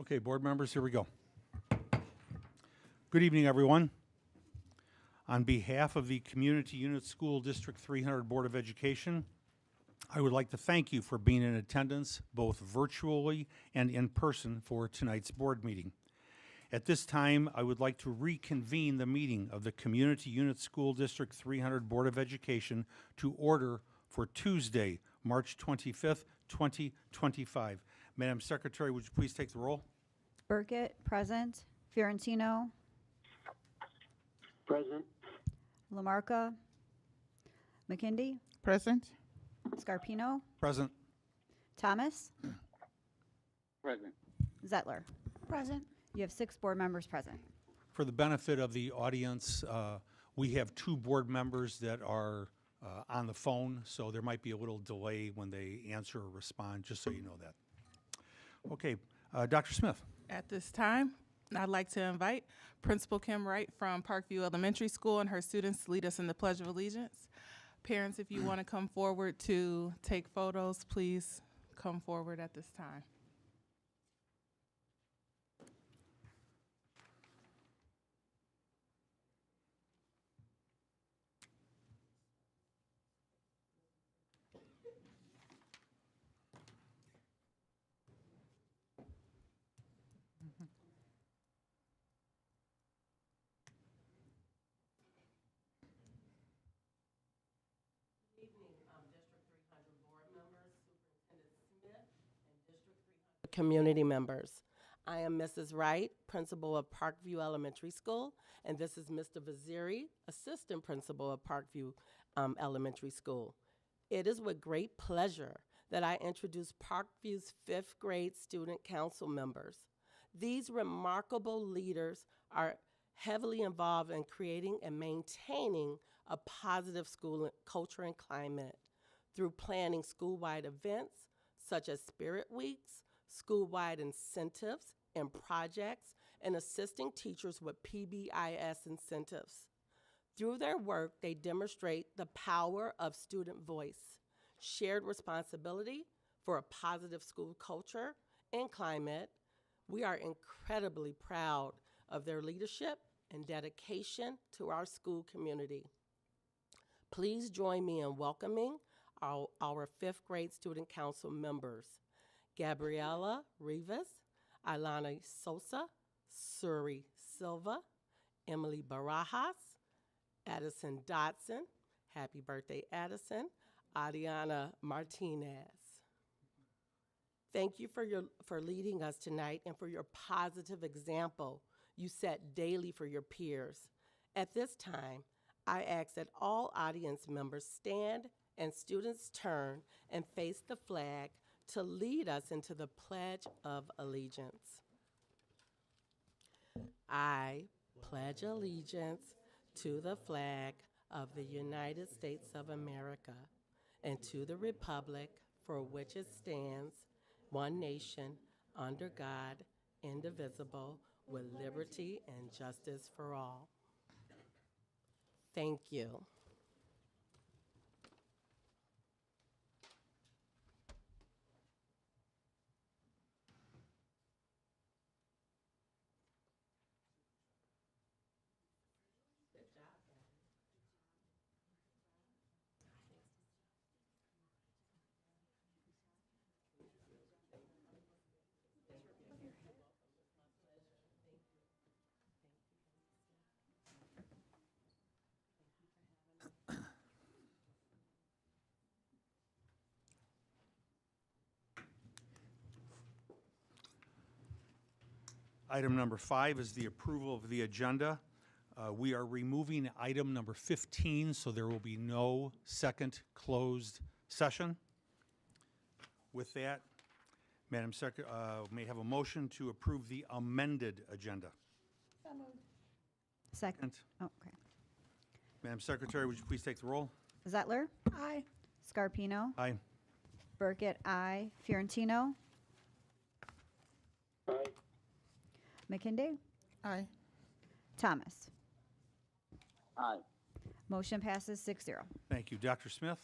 Okay, board members, here we go. Good evening, everyone. On behalf of the Community Unit School District 300 Board of Education, I would like to thank you for being in attendance, both virtually and in person, for tonight's board meeting. At this time, I would like to reconvene the meeting of the Community Unit School District 300 Board of Education to order for Tuesday, March 25th, 2025. Madam Secretary, would you please take the roll? Burkett, present. Fiorentino, Present. Lamarca, McKindy, Present. Scarpino, Present. Thomas, Present. Zettler. Present. You have 6 board members present. For the benefit of the audience, we have 2 board members that are on the phone, so there might be a little delay when they answer or respond, just so you know that. Okay, Dr. Smith. At this time, I'd like to invite Principal Kim Wright from Parkview Elementary School and her students to lead us in the Pledge of Allegiance. Parents, if you want to come forward to take photos, please come forward at this time. Community members. I am Mrs. Wright, principal of Parkview Elementary School, and this is Mr. Vaziri, assistant principal of Parkview Elementary School. It is with great pleasure that I introduce Parkview's 5th grade student council members. These remarkable leaders are heavily involved in creating and maintaining a positive school culture and climate through planning school-wide events such as Spirit Weeks, school-wide incentives and projects, and assisting teachers with PBIS incentives. Through their work, they demonstrate the power of student voice, shared responsibility for a positive school culture and climate. We are incredibly proud of their leadership and dedication to our school community. Please join me in welcoming our 5th grade student council members. Gabriela Rivas, Ilana Sosa, Suri Silva, Emily Barajas, Addison Dotson, happy birthday Addison, Adiana Martinez. Thank you for leading us tonight and for your positive example you set daily for your peers. At this time, I ask that all audience members stand and students turn and face the flag to lead us into the Pledge of Allegiance. I pledge allegiance to the flag of the United States of America and to the republic for which it stands, one nation, under God, indivisible, with liberty and justice for all. Thank you. Item number 5 is the approval of the agenda. We are removing item number 15, so there will be no second closed session. With that, Madam Secretary, may I have a motion to approve the amended agenda. Second. Oh, okay. Madam Secretary, would you please take the roll? Zettler, Aye. Scarpino, Aye. Burkett, aye. Fiorentino, Aye. McKindy, Aye. Thomas. Aye. Motion passes 6-0. Thank you. Dr. Smith?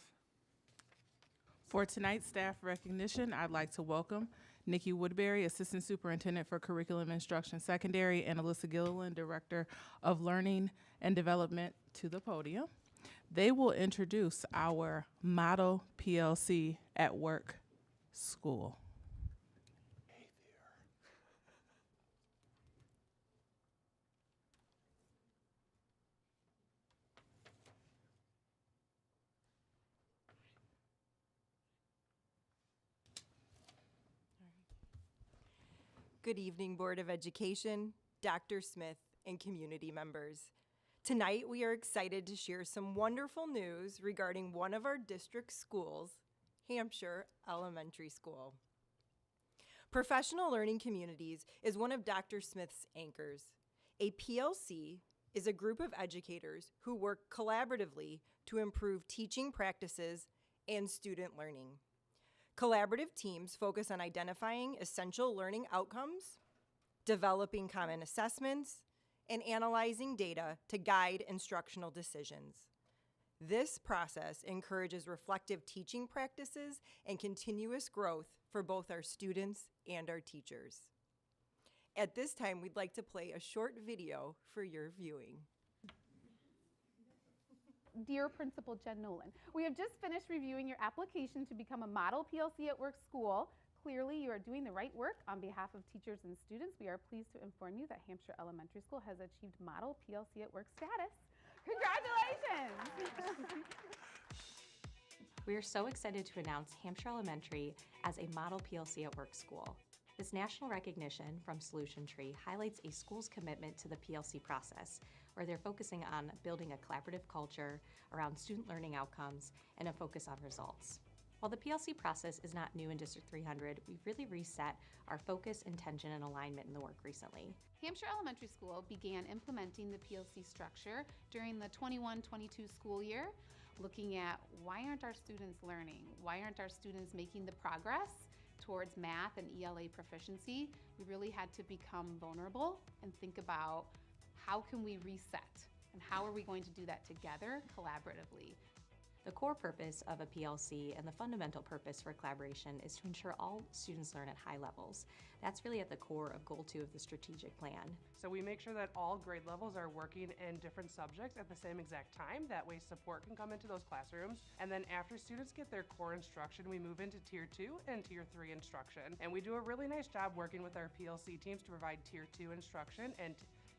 For tonight's staff recognition, I'd like to welcome Nikki Woodbury, Assistant Superintendent for Curriculum Instruction Secondary, and Alyssa Gilliland, Director of Learning and Development, to the podium. They will introduce our Model PLC at Work School. Good evening, Board of Education, Dr. Smith, and community members. Tonight, we are excited to share some wonderful news regarding one of our district schools, Hampshire Elementary School. Professional Learning Communities is one of Dr. Smith's anchors. A PLC is a group of educators who work collaboratively to improve teaching practices and student learning. Collaborative teams focus on identifying essential learning outcomes, developing common assessments, and analyzing data to guide instructional decisions. This process encourages reflective teaching practices and continuous growth for both our students and our teachers. At this time, we'd like to play a short video for your viewing. Dear Principal Jen Nolan, we have just finished reviewing your application to become a Model PLC at Work school. Clearly, you are doing the right work. On behalf of teachers and students, we are pleased to inform you that Hampshire Elementary School has achieved Model PLC at Work status. Congratulations! We are so excited to announce Hampshire Elementary as a Model PLC at Work school. This national recognition from Solution Tree highlights a school's commitment to the PLC process, where they're focusing on building a collaborative culture around student learning outcomes and a focus on results. While the PLC process is not new in District 300, we've really reset our focus, intention, and alignment in the work recently. Hampshire Elementary School began implementing the PLC structure during the 21-22 school year, looking at why aren't our students learning? Why aren't our students making the progress towards math and ELA proficiency? We really had to become vulnerable and think about how can we reset and how are we going to do that together collaboratively. The core purpose of a PLC and the fundamental purpose for collaboration is to ensure all students learn at high levels. That's really at the core of Goal 2 of the strategic plan. So we make sure that all grade levels are working in different subjects at the same exact time. That way support can come into those classrooms. And then after students get their core instruction, we move into Tier 2 and Tier 3 instruction. And we do a really nice job working with our PLC teams to provide Tier 2 instruction and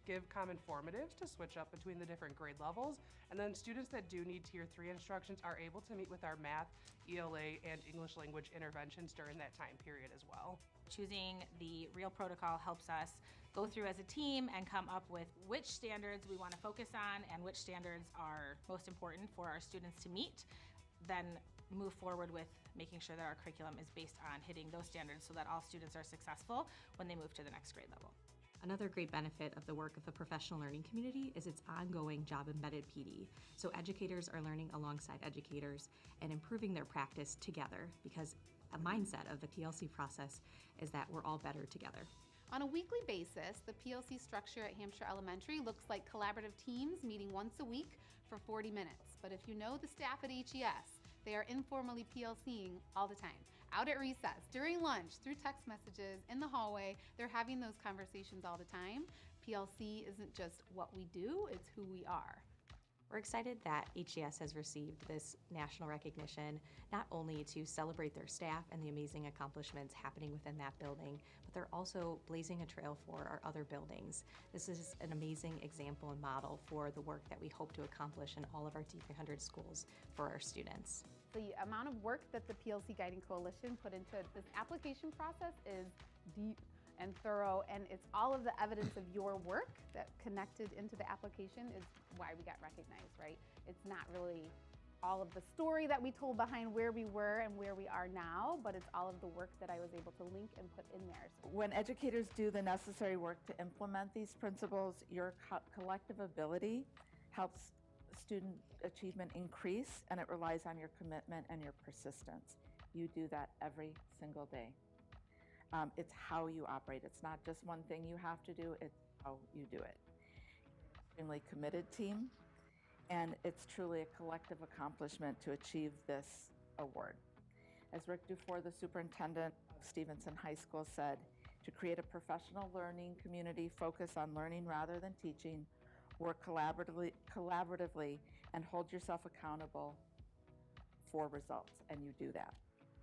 give common formatives to switch up between the different grade levels. And then students that do need Tier 3 instructions are able to meet with our math, ELA, and English language interventions during that time period as well. Choosing the real protocol helps us go through as a team and come up with which standards we want to focus on and which standards are most important for our students to meet, then move forward with making sure that our curriculum is based on hitting those standards so that all students are successful when they move to the next grade level. Another great benefit of the work of the professional learning community is its ongoing job-embedded PD. So educators are learning alongside educators and improving their practice together, because a mindset of the PLC process is that we're all better together. On a weekly basis, the PLC structure at Hampshire Elementary looks like collaborative teams meeting once a week for 40 minutes. But if you know the staff at HES, they are informally PLCing all the time. Out at recess, during lunch, through text messages, in the hallway, they're having those conversations all the time. PLC isn't just what we do, it's who we are. We're excited that HES has received this national recognition, not only to celebrate their staff and the amazing accomplishments happening within that building, but they're also blazing a trail for our other buildings. This is an amazing example and model for the work that we hope to accomplish in all of our D300 schools for our students. The amount of work that the PLC Guiding Coalition put into this application process is deep and thorough, and it's all of the evidence of your work that connected into the application is why we got recognized, right? It's not really all of the story that we told behind where we were and where we are now, but it's all of the work that I was able to link and put in there. When educators do the necessary work to implement these principles, your collective ability helps student achievement increase, and it relies on your commitment and your persistence. You do that every single day. It's how you operate. It's not just one thing you have to do, it's how you do it. Extremely committed team, and it's truly a collective accomplishment to achieve this award. As Rick Dufour, the superintendent of Stevenson High School, said, to create a professional learning community, focus on learning rather than teaching, work collaboratively, and hold yourself accountable for results, and you do that.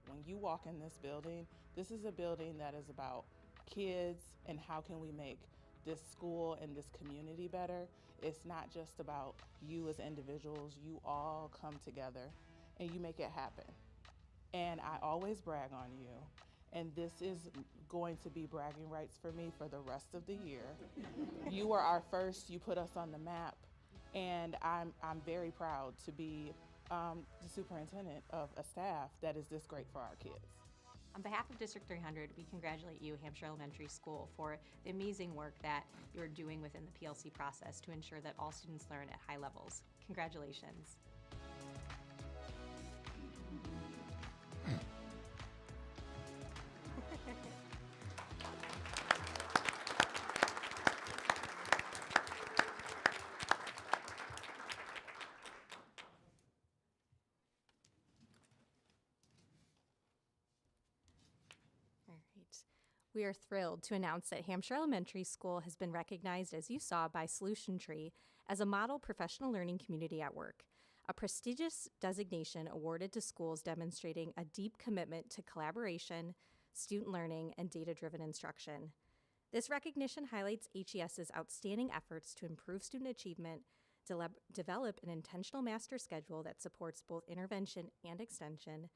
When you walk in this is a building that is about kids and how can we make this school and this community better. It's not just about you as individuals. You all come together and you make it happen. And I always brag on you. And this is going to be bragging rights for me for the rest of the year. You were our first, you put us on the map, and I'm very proud to be the superintendent of a staff that is this great for our kids. On behalf of District 300, we congratulate you, Hampshire Elementary School, for the amazing work that you're doing within the PLC process to ensure that all students learn at high levels. Congratulations. All right. We are thrilled to announce that Hampshire Elementary School has been recognized, as you saw, by Solution Tree as a model professional learning community at work, a prestigious designation awarded to schools demonstrating a deep commitment to collaboration, student learning, and data-driven instruction. This recognition highlights HES's outstanding efforts to improve student achievement, develop an intentional master schedule that supports both intervention and extension,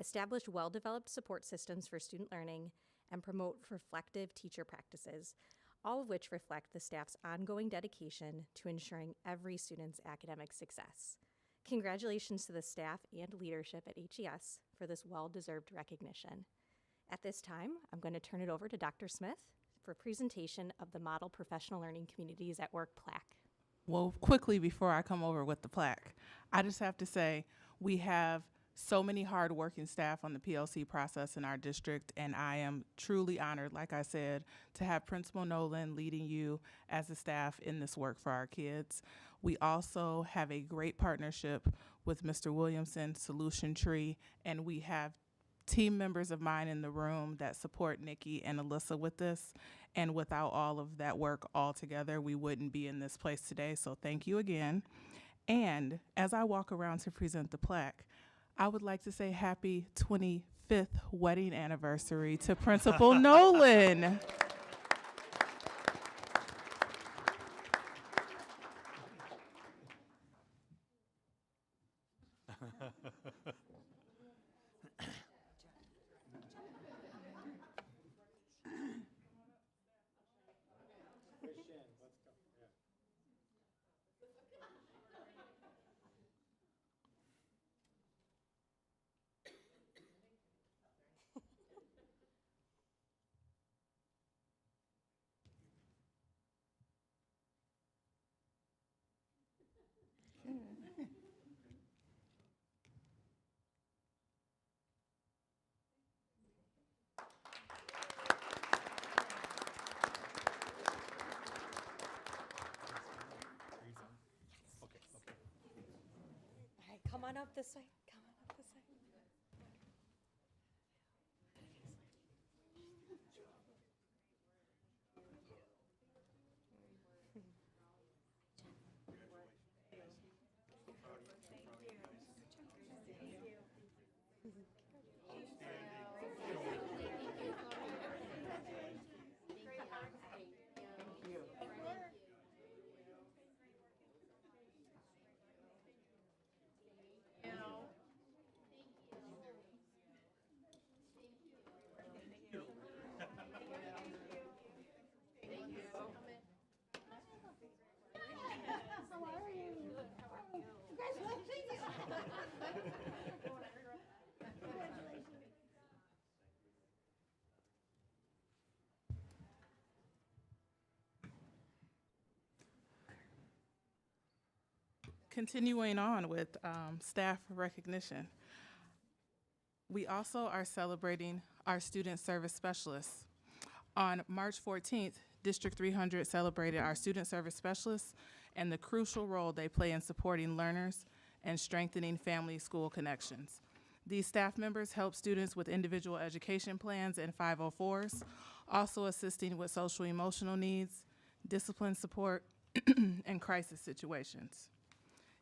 establish well-developed support systems for student learning, and promote reflective teacher practices, all of which reflect the staff's ongoing dedication to ensuring every student's academic success. Congratulations to the staff and leadership at HES for this well-deserved recognition. At this time, I'm going to turn it over to Dr. Smith for a presentation of the Model Professional Learning Communities at Work plaque. Well, quickly before I come over with the plaque, I just have to say we have so many hardworking staff on the PLC process in our district, and I am truly honored, like I said, to have Principal Nolan leading you as a staff in this work for our kids. We also have a great partnership with Mr. Williamson, Solution Tree, and we have team members of mine in the room that support Nikki and Alyssa with this. And without all of that work all together, we wouldn't be in this place today, so thank you again. And as I walk around to present the plaque, I would like to say happy 25th wedding anniversary to Principal Nolan. Come on up this way. Come on up this way. Continuing on with staff recognition, we also are celebrating our student service specialists. On March 14th, District 300 celebrated our student service specialists and the crucial role they play in supporting learners and strengthening family-school connections. These staff members help students with individual education plans and 504s, also assisting with social emotional needs, discipline support, and crisis situations.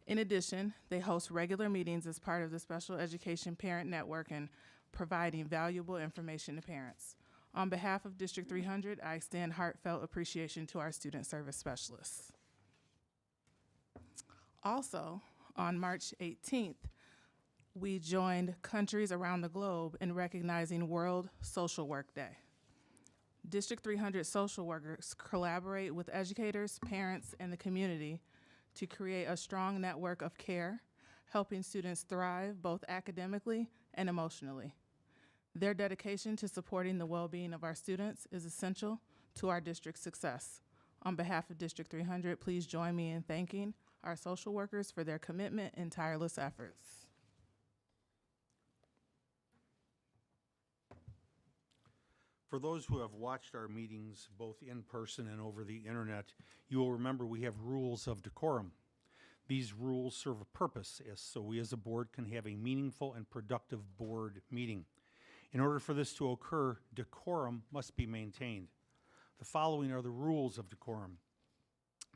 In addition, they host regular meetings as part of the Special Education Parent Network and providing valuable information to parents. On behalf of District 300, I extend heartfelt appreciation to our student service specialists. Also, on March 18th, we joined countries around the globe in recognizing World Social Work Day. District 300 social workers collaborate with educators, parents, and the community to create a strong network of care, helping students thrive both academically and emotionally. Their dedication to supporting the well-being of our students is essential to our district's success. On behalf of District 300, please join me in thanking our social workers for their commitment and tireless efforts. For those who have watched our meetings both in person and over the internet, you will remember we have rules of decorum. These rules serve a purpose so we as a board can have a meaningful and productive board meeting. In order for this to occur, decorum must be maintained. The following are the rules of decorum.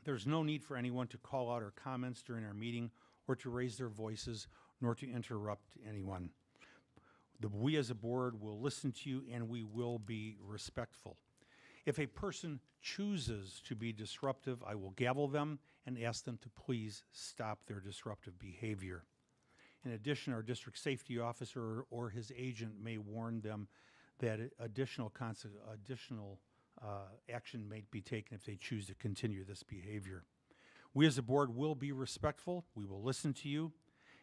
There's no need for anyone to call out our comments during our meeting or to raise their voices, nor to interrupt anyone. We as a board will listen to you and we will be respectful. If a person chooses to be disruptive, I will gavel them and ask them to please stop their disruptive behavior. In addition, our district safety officer or his agent may warn them that additional action may be taken if they choose to continue this behavior. We as a board will be respectful. We will listen to you.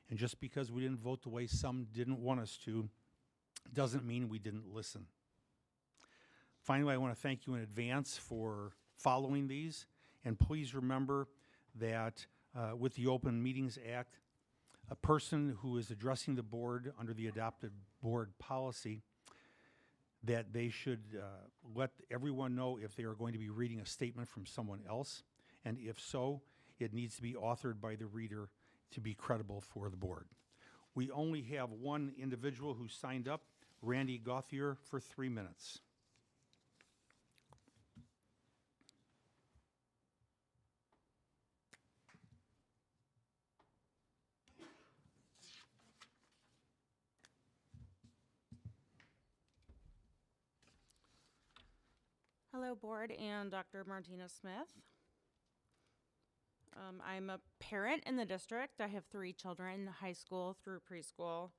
And just because we didn't vote the way some didn't want us to, doesn't mean we didn't listen. Finally, I want to thank you in advance for following these. And please remember that with the Open Meetings Act, a person who is addressing the board under the adopted board policy, that they should let everyone know if they are going to be reading a statement from someone else. And if so, it needs to be authored by the reader to be credible for the board. We only have one individual who signed up, Randy Gauthier, for 3 minutes. Hello, board and Dr. Martina Smith. I'm a parent in the district. I have 3 children, high school through preschool.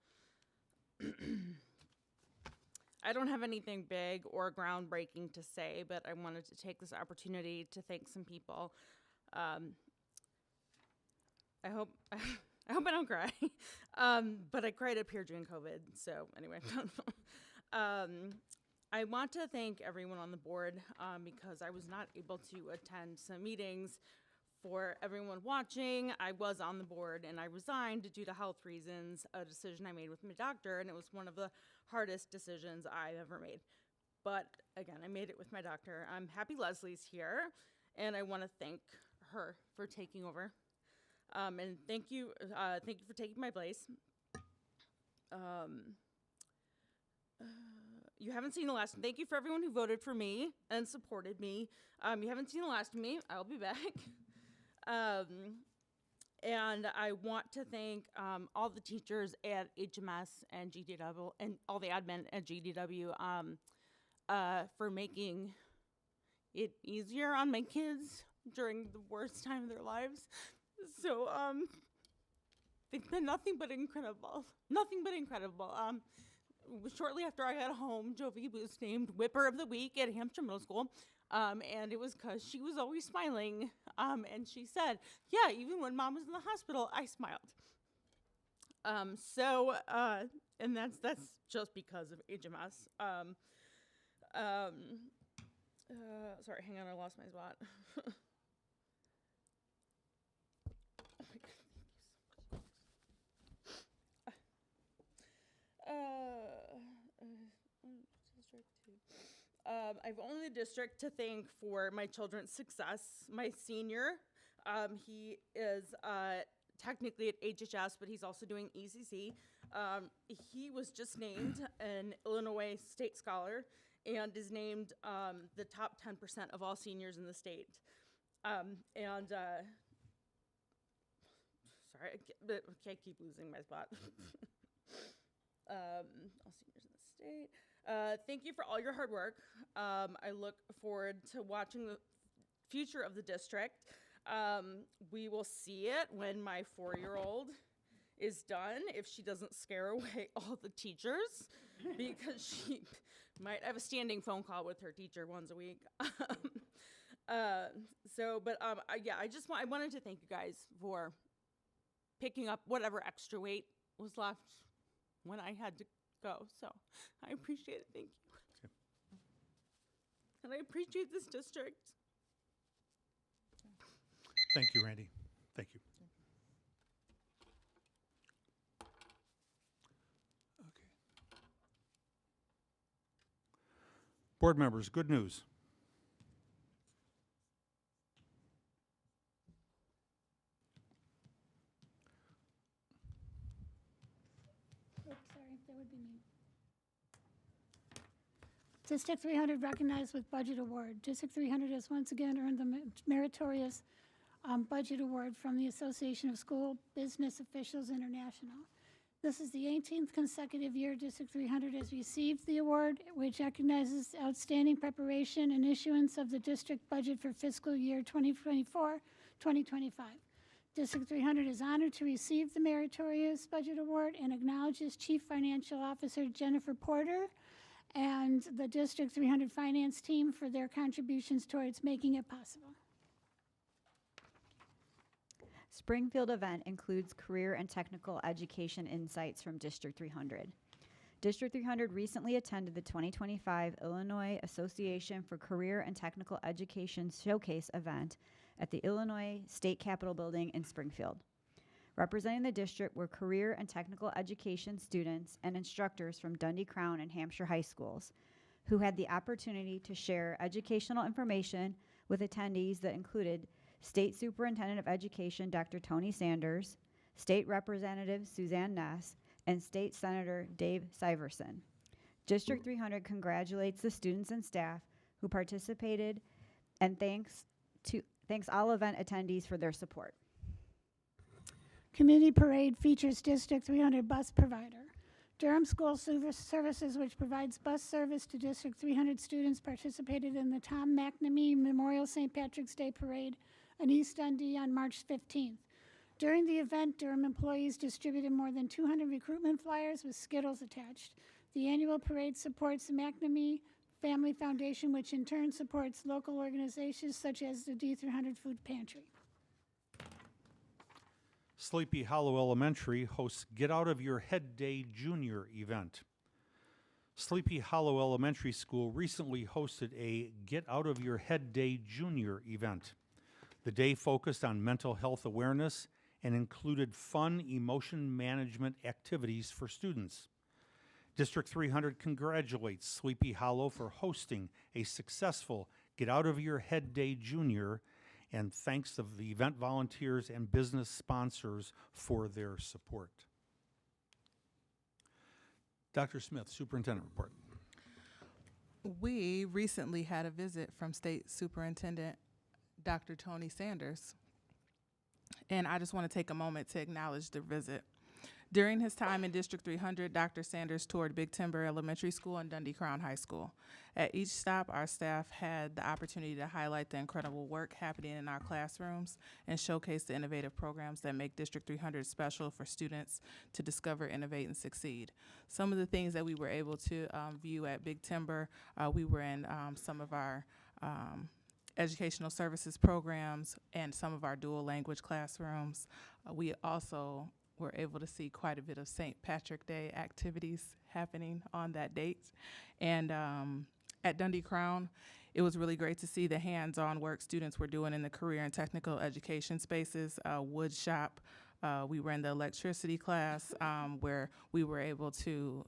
I don't have anything big or groundbreaking to say, but I wanted to take this opportunity to thank some people. I hope I don't cry, but I cried up here during COVID. So anyway, I want to thank everyone on the board because I was not able to attend some meetings. For everyone watching, I was on the board and I resigned due to health reasons, a decision I made with my doctor, and it was one of the hardest decisions I've ever made. But again, I made it with my doctor. I'm happy Leslie's here, and I want to thank her for taking over. And thank you for taking my place. You haven't seen the last. Thank you for everyone who voted for me and supported me. You haven't seen the last of me. I'll be back. And I want to thank all the teachers at HMS and GDW and all the admin at GDW for making it easier on my kids during the worst time of their lives. So they've been nothing but incredible. Nothing but incredible. Shortly after I got home, Jovi was named Whipper of the Week at Hampshire Middle School. And it was because she was always smiling. And she said, yeah, even when mom was in the hospital, I smiled. And that's just because of HMS. Sorry, hang on, I lost my spot. I've only the district to thank for my children's success. My senior, he is technically at HHS, but he's also doing ECC. He was just named an Illinois State Scholar and is named the top 10% of all seniors in the state. Sorry, I keep losing my spot. All seniors in the state. Thank you for all your hard work. I look forward to watching the future of the district. We will see it when my 4-year-old is done, if she doesn't scare away all the teachers, because she might have a standing phone call with her teacher once a week. I wanted to thank you guys for picking up whatever extra weight was left when I had to go. So I appreciate it. Thank you. Okay. And I appreciate this district. Thank you, Randy. Thank you. Okay. Board members, good news. Sorry, that would be me. District 300 recognized with budget award. District 300 has once again earned the meritorious budget award from the Association of School Business Officials International. This is the 18th consecutive year District 300 has received the award, which recognizes outstanding preparation and issuance of the district budget for fiscal year 2024-2025. District 300 is honored to receive the meritorious budget award and acknowledges Chief Financial Officer Jennifer Porter and the District 300 finance team for their contributions towards making it possible. Springfield event includes career and technical education insights from District 300. District 300 recently attended the 2025 Illinois Association for Career and Technical Education Showcase event at the Illinois State Capitol Building in Springfield. Representing the district were career and technical education students and instructors from Dundee Crown and Hampshire high schools, who had the opportunity to share educational information with attendees that included State Superintendent of Education Dr. Tony Sanders, State Representative Suzanne Ness, and State Senator Dave Syverson. District 300 congratulates the students and staff who participated and thanks all event attendees for their support. Community Parade features District 300 bus provider. Durham School Services, which provides bus service to District 300 students, participated in the Tom McNamee Memorial St. Patrick's Day Parade in East Dundee on March 15th. During the event, Durham employees distributed more than 200 recruitment flyers with Skittles attached. The annual parade supports the McNamee Family Foundation, which in turn supports local organizations such as the D300 Food Pantry. Sleepy Hollow Elementary hosts Get Out of Your Head Day Junior event. Sleepy Hollow Elementary School recently hosted a Get Out of Your Head Day Junior event. The day focused on mental health awareness and included fun emotion management activities for students. District 300 congratulates Sleepy Hollow for hosting a successful Get Out of Your Head Day Junior and thanks to the event volunteers and business sponsors for their support. Dr. Smith, Superintendent Report. We recently had a visit from State Superintendent Dr. Tony Sanders, and I just want to take a moment to acknowledge the visit. During his time in District 300, Dr. Sanders toured Big Timber Elementary School and Dundee Crown High School. At each stop, our staff had the opportunity to highlight the incredible work happening in our classrooms and showcase the innovative programs that make District 300 special for students to discover, innovate, and succeed. Some of the things that we were able to view at Big Timber, we were in some of our educational services programs and some of our dual language classrooms. We also were able to see quite a bit of St. Patrick Day activities happening on that date. And at Dundee Crown, it was really great to see the hands-on work students were doing in the career and technical education spaces, wood shop. We were in the electricity class where we were able to,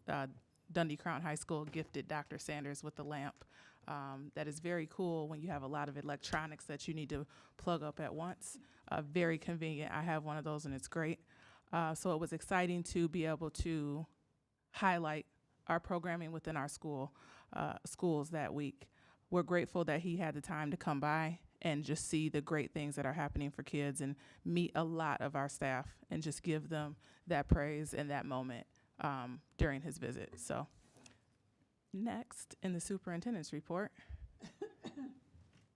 Dundee Crown High School gifted Dr. Sanders with a lamp. That is very cool when you have a lot of electronics that you need to plug up at once. Very convenient. I have one of those and it's great. So it was exciting to be able to highlight our programming within our schools that week. We're grateful that he had the time to come by and just see the great things that are happening for kids and meet a lot of our staff and just give them that praise in that moment during his visit. So next in the superintendent's report,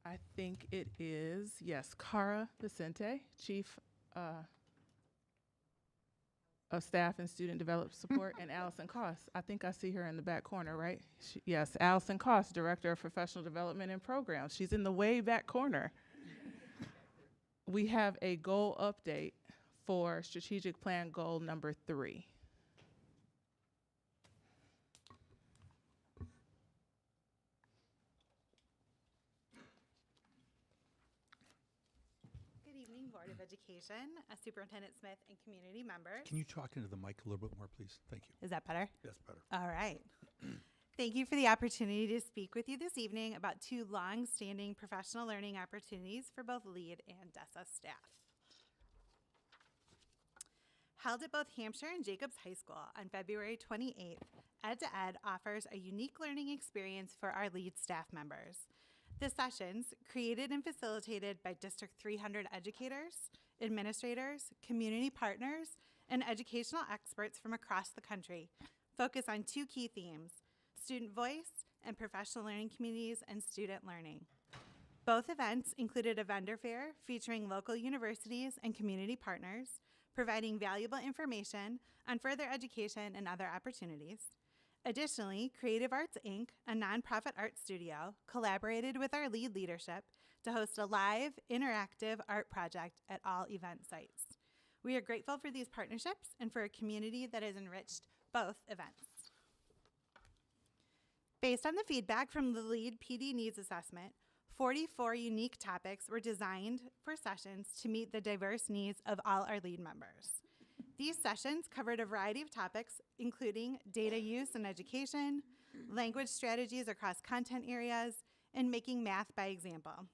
I think it is, yes, Cara Vicente, Chief of Staff and Student Development Support, and Allison Koss. I think I see her in the back corner, right? Yes, Allison Koss, Director of Professional Development and Programs. She's in the way back corner. We have a goal update for strategic plan goal number 3. Good evening, Board of Education, Superintendent Smith, and community members. Can you talk into the mic a little bit more, please? Thank you. Is that better? That's better. All right. Thank you for the opportunity to speak with you this evening about 2 long-standing professional learning opportunities for both LEAD and DESA staff. Held at both Hampshire and Jacobs High School on February 28th, Ed2Ed offers a unique learning experience for our LEAD staff members. The sessions, created and facilitated by District 300 educators, administrators, community partners, and educational experts from across the country, focus on 2 key themes: student voice and professional learning communities and student learning. Both events included a vendor fair featuring local universities and community partners, providing valuable information on further education and other opportunities. Additionally, Creative Arts, Inc., a nonprofit art studio, collaborated with our LEAD leadership to host a live, interactive art project at all event sites. We are grateful for these partnerships and for a community that has enriched both events. Based on the feedback from the LEAD PD Needs Assessment, 44 unique topics were designed for sessions to meet the diverse needs of all our LEAD members. These sessions covered a variety of topics, including data use in education, language strategies across content areas, and making math by example.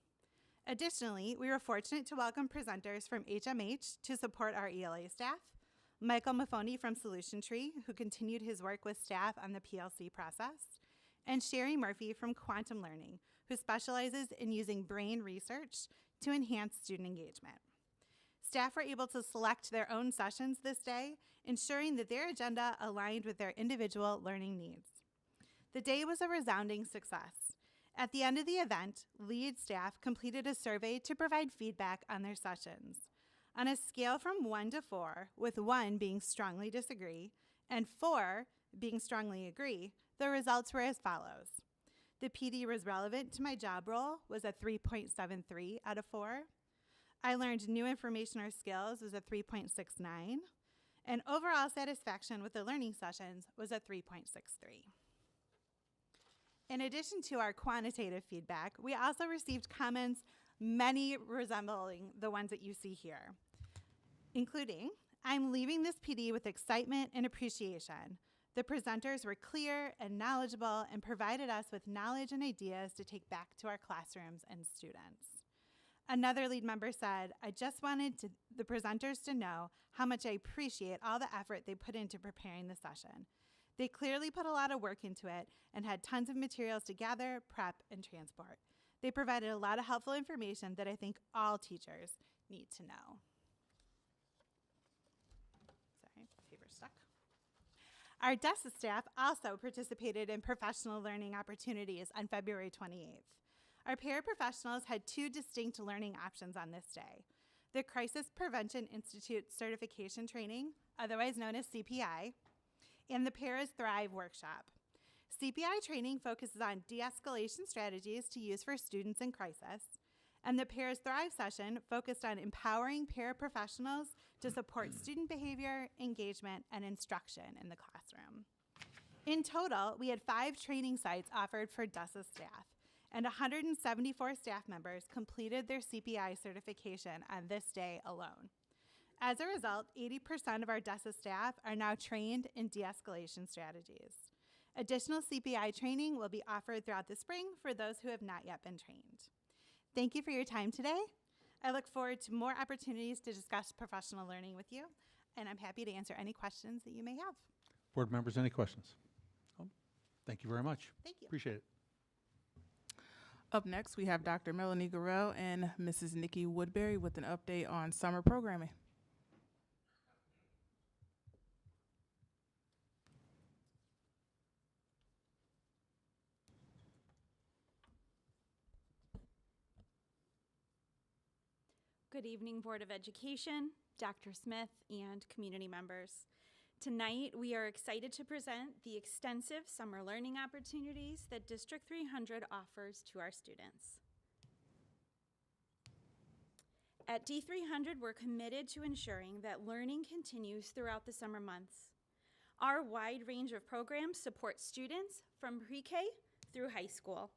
Additionally, we were fortunate to welcome presenters from HMH to support our ELA staff, Michael Maffoni from Solution Tree, who continued his work with staff on the PLC process, and Sherry Murphy from Quantum Learning, who specializes in using brain research to enhance student engagement. Staff were able to select their own sessions this day, ensuring that their agenda aligned with their individual learning needs. The day was a resounding success. At the end of the event, LEAD staff completed a survey to provide feedback on their sessions. On a scale from 1 to 4, with 1 being strongly disagree and 4 being strongly agree, the results were as follows. The PD was relevant to my job role was a 3.73 out of 4. I learned new information or skills was a 3.69, and overall satisfaction with the learning sessions was a 3.63. In addition to our quantitative feedback, we also received comments, many resembling the ones that you see here, including, "I'm leaving this PD with excitement and appreciation. The presenters were clear and knowledgeable and provided us with knowledge and ideas to take back to our classrooms and students." Another LEAD member said, "I just wanted the presenters to know how much I appreciate all the effort they put into preparing the session. They clearly put a lot of work into it and had tons of materials to gather, prep, and transport. They provided a lot of helpful information that I think all teachers need to know." Sorry, paper stuck. Our DESA staff also participated in professional learning opportunities on February 28th. Our paraprofessionals had 2 distinct learning options on this day: the Crisis Prevention Institute Certification Training, otherwise known as CPI, and the Paras Thrive workshop. CPI training focuses on de-escalation strategies to use for students in crisis, and the Paras Thrive session focused on empowering paraprofessionals to support student behavior, engagement, and instruction in the classroom. In total, we had 5 training sites offered for DESA staff, and 174 staff members completed their CPI certification on this day alone. As a result, 80% of our DESA staff are now trained in de-escalation strategies. Additional CPI training will be offered throughout the spring for those who have not yet been trained. Thank you for your time today. I look forward to more opportunities to discuss professional learning with you. and I'm happy to answer any questions that you may have. Board members, any questions? Oh, thank you very much. Thank you. Appreciate it. Up next, we have Dr. Melanie Garrell and Mrs. Nikki Woodbury with an update on summer programming. Good evening, Board of Education, Dr. Smith, and community members. Tonight, we are excited to present the extensive summer learning opportunities that District 300 offers to our students. At D300, we're committed to ensuring that learning continues throughout the summer months. Our wide range of programs support students from pre-K through high school,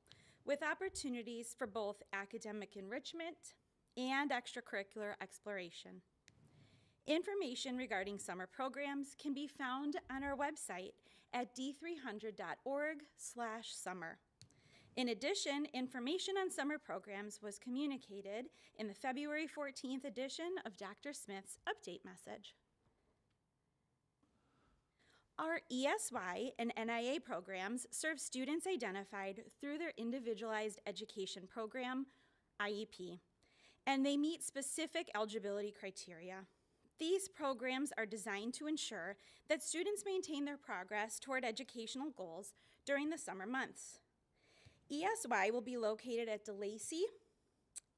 with opportunities for both academic enrichment and extracurricular exploration. Information regarding summer programs can be found on our website at d300.org/summer. In addition, information on summer programs was communicated in the February 14th edition of Dr. Smith's update message. Our ESY and NIA programs serve students identified through their Individualized Education Program, IEP, and they meet specific eligibility criteria. These programs are designed to ensure that students maintain their progress toward educational goals during the summer months. ESY will be located at DeLacy,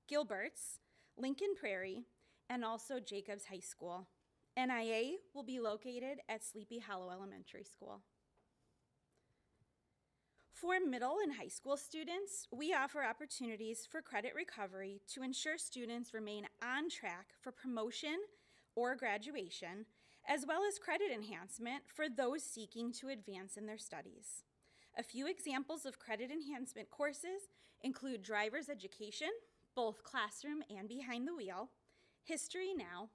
Gilbert's, Lincoln Prairie, and also Jacobs High School. NIA will be located at Sleepy Hollow Elementary School. For middle and high school students, we offer opportunities for credit recovery to ensure students remain on track for promotion or graduation, as well as credit enhancement for those seeking to advance in their studies. A few examples of credit enhancement courses include driver's education, both classroom and behind the wheel, History Now,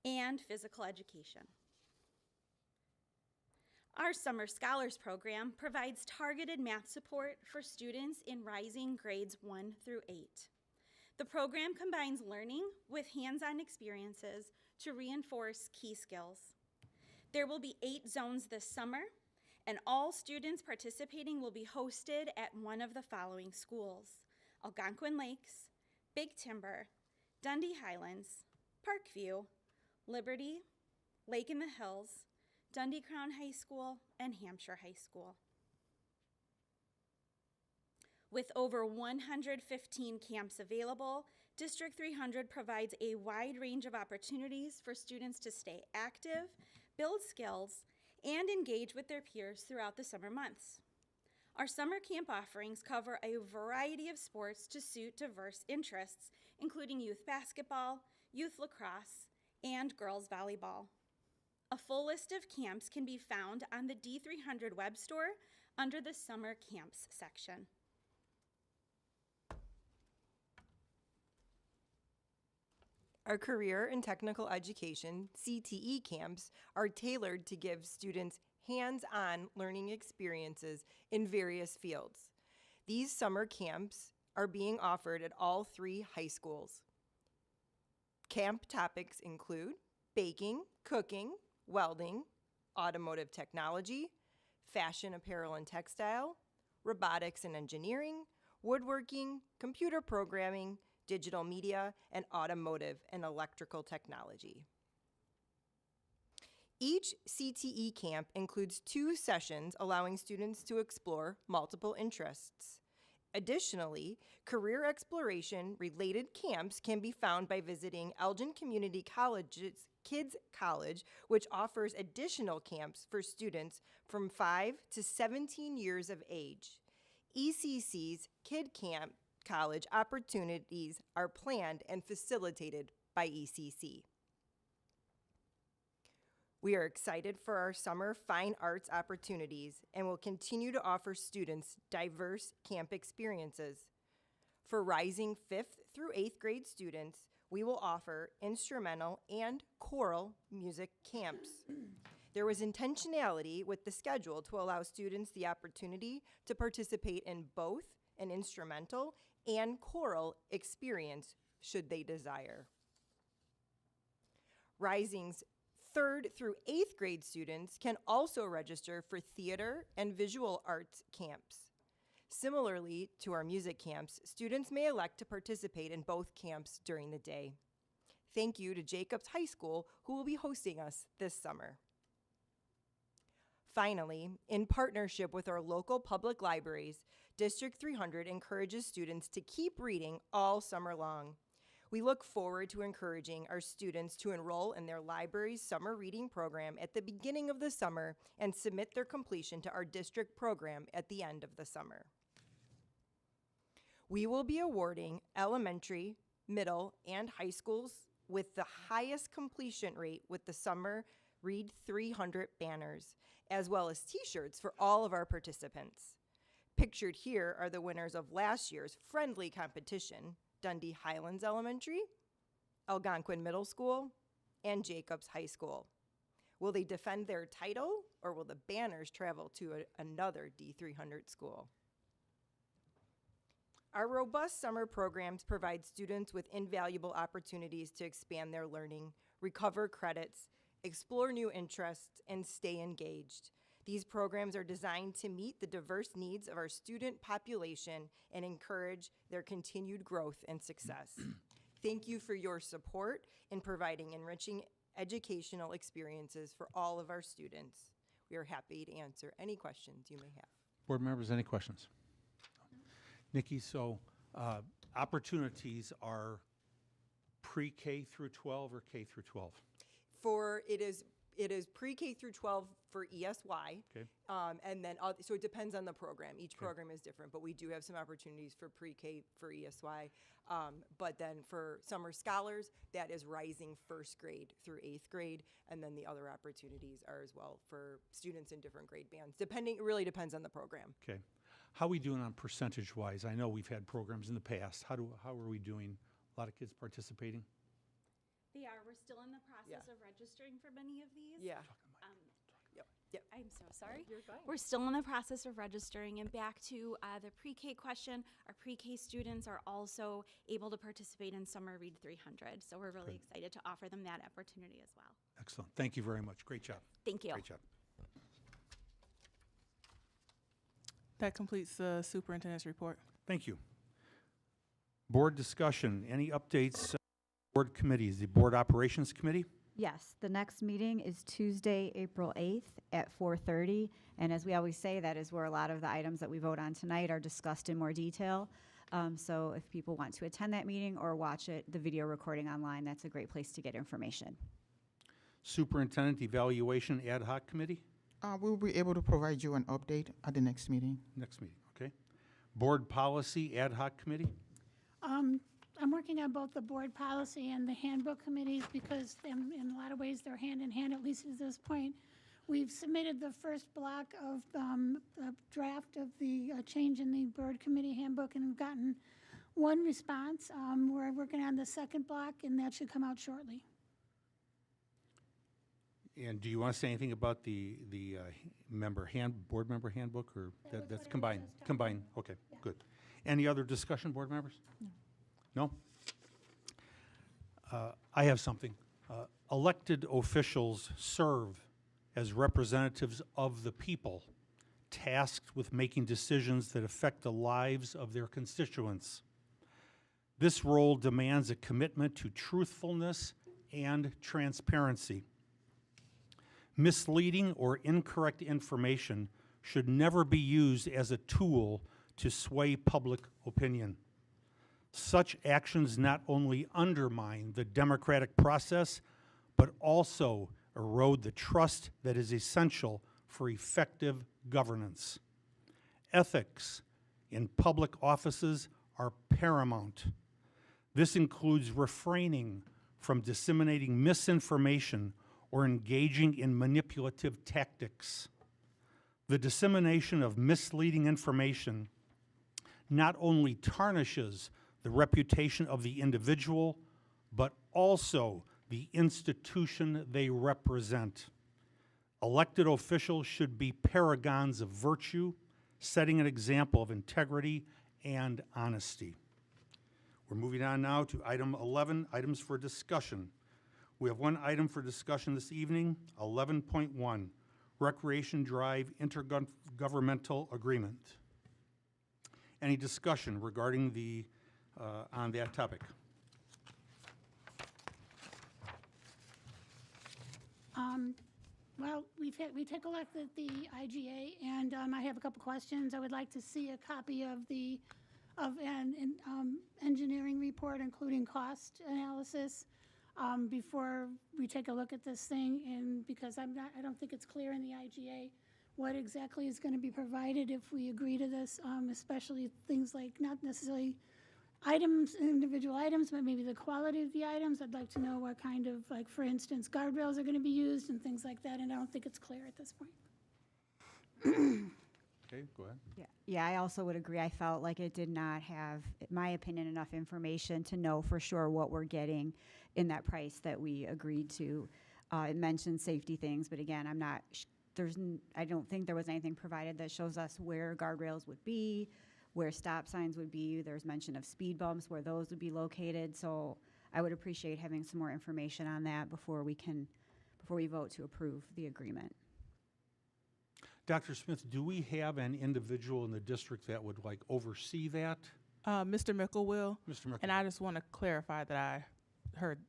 and physical education. Our Summer Scholars Program provides targeted math support for students in rising grades 1 through 8. The program combines learning with hands-on experiences to reinforce key skills. There will be 8 zones this summer, and all students participating will be hosted at one of the following schools: Algonquin Lakes, Big Timber, Dundee Highlands, Parkview, Liberty, Lake in the Hills, Dundee Crown High School, and Hampshire High School. With over 115 camps available, District 300 provides a wide range of opportunities for students to stay active, build skills, and engage with their peers throughout the summer months. Our summer camp offerings cover a variety of sports to suit diverse interests, including youth basketball, youth lacrosse, and girls volleyball. A full list of camps can be found on the D300 web store under the Summer Camps section. Our career and technical education, CTE camps, are tailored to give students hands-on learning experiences in various fields. These summer camps are being offered at all 3 high schools. Camp topics include baking, cooking, welding, automotive technology, fashion, apparel, and textile, robotics and engineering, woodworking, computer programming, digital media, and automotive and electrical technology. Each CTE camp includes 2 sessions allowing students to explore multiple interests. Additionally, career exploration related camps can be found by visiting Elgin Community College's Kids College, which offers additional camps for students from 5 to 17 years of age. ECC's Kid Camp College opportunities are planned and facilitated by ECC. We are excited for our summer fine arts opportunities and will continue to offer students diverse camp experiences. For rising 5th through 8th grade students, we will offer instrumental and choral music camps. There was intentionality with the schedule to allow students the opportunity to participate in both an instrumental and choral experience should they desire. Rising's 3rd through 8th grade students can also register for theater and visual arts camps. Similarly to our music camps, students may elect to participate in both camps during the day. Thank you to Jacobs High School, who will be hosting us this summer. Finally, in partnership with our local public libraries, District 300 encourages students to keep reading all summer long. We look forward to encouraging our students to enroll in their library's summer reading program at the beginning of the summer and submit their completion to our district program at the end of the summer. We will be awarding elementary, middle, and high schools with the highest completion rate with the Summer Read 300 banners, as well as t-shirts for all of our participants. Pictured here are the winners of last year's friendly competition: Dundee Highlands Elementary, Algonquin Middle School, and Jacobs High School. Will they defend their title, or will the banners travel to another D300 school? Our robust summer programs provide students with invaluable opportunities to expand their learning, recover credits, explore new interests, and stay engaged. These programs are designed to meet the diverse needs of our student population and encourage their continued growth and success. Thank you for your support in providing enriching educational experiences for all of our students. We are happy to answer any questions you may have. Board members, any questions? Nikki, so opportunities are pre-K through 12 or K through 12? It is pre-K through 12 for ESY. Okay. And then, so it depends on the program. Each program is different, but we do have some opportunities for pre-K for ESY. But then for summer scholars, that is rising 1st grade through 8th grade. And then the other opportunities are as well for students in different grade bands. It really depends on the program. Okay. How are we doing on percentage-wise? I know we've had programs in the past. How are we doing? A lot of kids participating? They are. We're still in the process of registering for many of these. Yeah. Yep. I'm so sorry. You're fine. We're still in the process of registering. And back to the pre-K question, our pre-K students are also able to participate in Summer Read 300. So we're really excited to offer them that opportunity as well. Excellent. Thank you very much. Great job. Thank you. Great job. That completes the superintendent's report. Thank you. Board discussion. Any updates? Board committees. The Board Operations Committee? Yes, the next meeting is Tuesday, April 8th at 4:30. And as we always say, that is where a lot of the items that we vote on tonight are discussed in more detail. So if people want to attend that meeting or watch it, the video recording online, that's a great place to get information. Superintendent Evaluation Ad Hoc Committee? We'll be able to provide you an update at the next meeting. Next meeting, okay. Board Policy Ad Hoc Committee? I'm working on both the board policy and the handbook committees because in a lot of ways they're hand in hand, at least at this point. We've submitted the first block of a draft of the change in the board committee handbook and have gotten one response. We're working on the second block and that should come out shortly. And do you want to say anything about the board member handbook, or that's combined? Combined, okay, good. Any other discussion, board members? No? I have something. Elected officials serve as representatives of the people, tasked with making decisions that affect the lives of their constituents. This role demands a commitment to truthfulness and transparency. Misleading or incorrect information should never be used as a tool to sway public opinion. Such actions not only undermine the democratic process, but also erode the trust that is essential for effective governance. Ethics in public offices are paramount. This includes refraining from disseminating misinformation or engaging in manipulative tactics. The dissemination of misleading information not only tarnishes the reputation of the individual, but also the institution they represent. Elected officials should be paragons of virtue, setting an example of integrity and honesty. We're moving on now to item 11, items for discussion. We have one item for discussion this evening, 11.1, Recreation Drive Intergovernmental Agreement. Any discussion regarding the, on that topic? Well, we take a look at the IGA, and I have a couple questions. I would like to see a copy of an engineering report, including cost analysis, before we take a look at this thing, and because I don't think it's clear in the IGA what exactly is going to be provided if we agree to this, especially things like not necessarily items, individual items, but maybe the quality of the items. I'd like to know what kind of, like, for instance, guardrails are going to be used and things like that, and I don't think it's clear at this point. Okay, go ahead. Yeah, I also would agree. I felt like it did not have, in my opinion, enough information to know for sure what we're getting in that price that we agreed to. It mentioned safety things, but again, I'm not, I don't think there was anything provided that shows us where guardrails would be, where stop signs would be. There's mention of speed bumps, where those would be located. So I would appreciate having some more information on that before we vote to approve the agreement. Dr. Smith, do we have an individual in the district that would like oversee that? Mr. Mickle will. Mr. Mickle. And I just want to clarify that I heard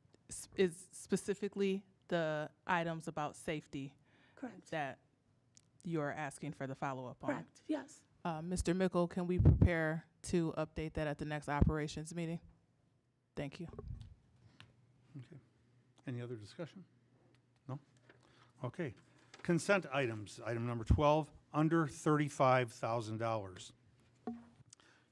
is specifically the items about safety. Correct. That you're asking for the follow-up on. Correct, yes. Mr. Mickle, can we prepare to update that at the next operations meeting? Thank you. Okay. Any other discussion? No? Okay. Consent items. Item number 12, under $35,000.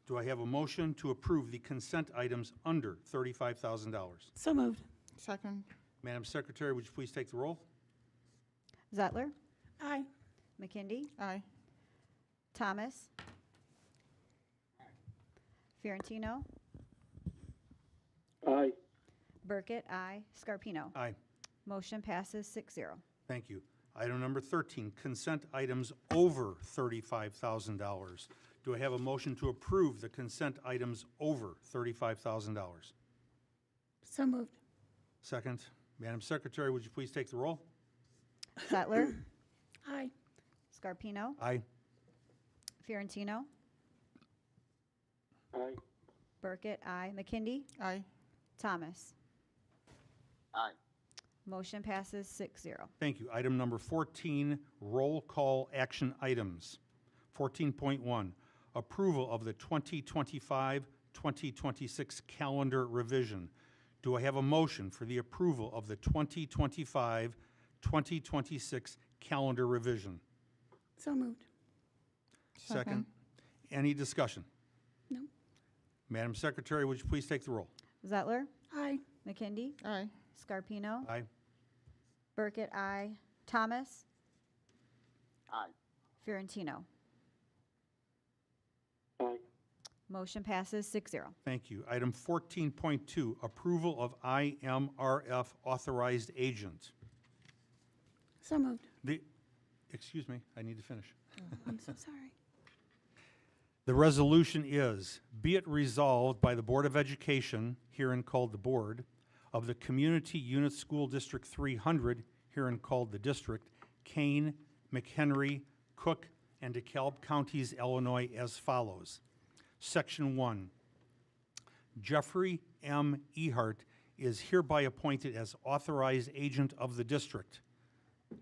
Do I have a motion to approve the consent items under $35,000? So moved. Second. Madam Secretary, would you please take the roll? Zettler? Aye. McKindy? Aye. Thomas? Fiorentino? Aye. Burkett? Aye. Scarpino? Aye. Motion passes 6-0. Thank you. Item number 13, consent items over $35,000. Do I have a motion to approve the consent items over $35,000? So moved. Second. Madam Secretary, would you please take the roll? Zettler? Aye. Scarpino? Aye. Fiorentino? Aye. Burkett? Aye. McKindy? Aye. Thomas? Aye. Motion passes 6-0. Thank you. Item number 14, roll call action items. 14.1, approval of the 2025-2026 calendar revision. Do I have a motion for the approval of the 2025-2026 calendar revision? So moved. Second. Any discussion? No. Madam Secretary, would you please take the roll? Zettler? Aye. McKindy? Aye. Scarpino? Aye. Burkett? Aye. Thomas? Aye. Fiorentino? Aye. Motion passes 6-0. Thank you. Item 14.2, approval of IMRF authorized agent. So moved. Excuse me, I need to finish. I'm so sorry. The resolution is, be it resolved by the Board of Education, herein called the Board, of the Community Unit School District 300, herein called the District, Kane, McHenry, Cook, and DeKalb Counties, Illinois, as follows. Section 1, Jeffrey M. Ehart is hereby appointed as authorized agent of the district,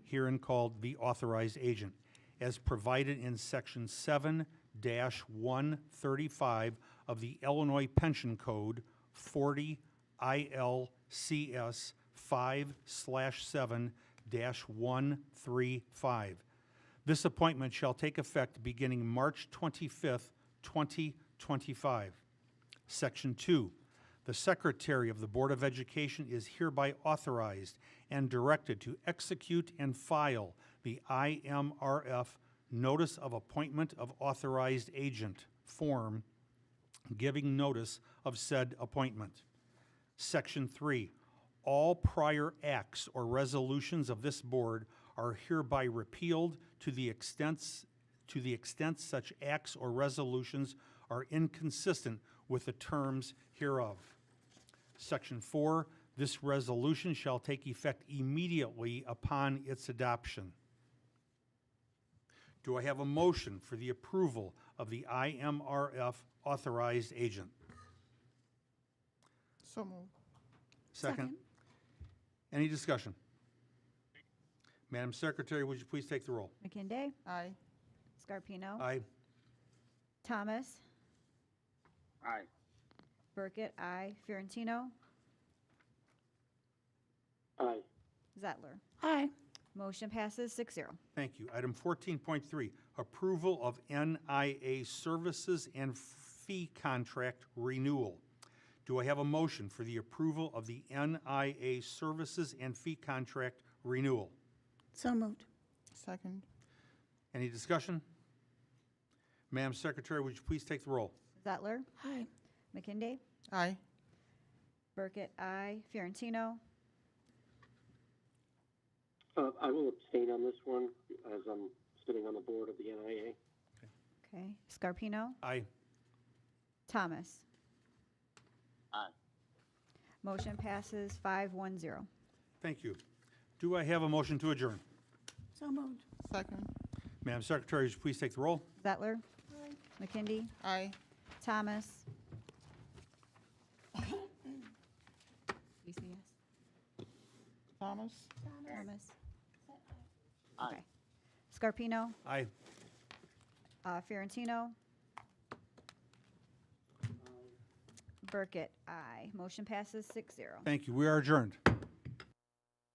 herein called the authorized agent, as provided in Section 7-135 of the Illinois Pension Code 40 ILCS 5/7-135. This appointment shall take effect beginning March 25th, 2025. Section 2, the Secretary of the Board of Education is hereby authorized and directed to execute and file the IMRF Notice of Appointment of Authorized Agent form giving notice of said appointment. Section 3, all prior acts or resolutions of this board are hereby repealed to the extent such acts or resolutions are inconsistent with the terms hereof. Section 4, This resolution shall take effect immediately upon its adoption. Do I have a motion for the approval of the IMRF authorized agent? So moved. Second. Any discussion? Madam Secretary, would you please take the roll? McKinday, Aye. Scarpino, Aye. Thomas, Aye. Burkett, aye. Fiorentino, Aye. Zettler. Aye. Motion passes 6-0. Thank you. Item 14.3, approval of NIA services and fee contract renewal. Do I have a motion for the approval of the NIA services and fee contract renewal? So moved. Second. Any discussion? Madam Secretary, would you please take the roll? Zettler, Aye. McKinday, Aye. Burkett, aye. Fiorentino, I will abstain on this one as I'm sitting on the board of the NIA. okay. Scarpino, Aye. Thomas. Aye. Motion passes 5-1-0. Thank you. Do I have a motion to adjourn? So moved. Second. Madam Secretary, would you please take the roll? Zettler, McKinday, Aye. Thomas. You say yes? Thomas. Thomas. Aye. Okay. Scarpino, Aye. Fiorentino, Burkett, aye. Motion passes 6-0. Thank you. We are adjourned.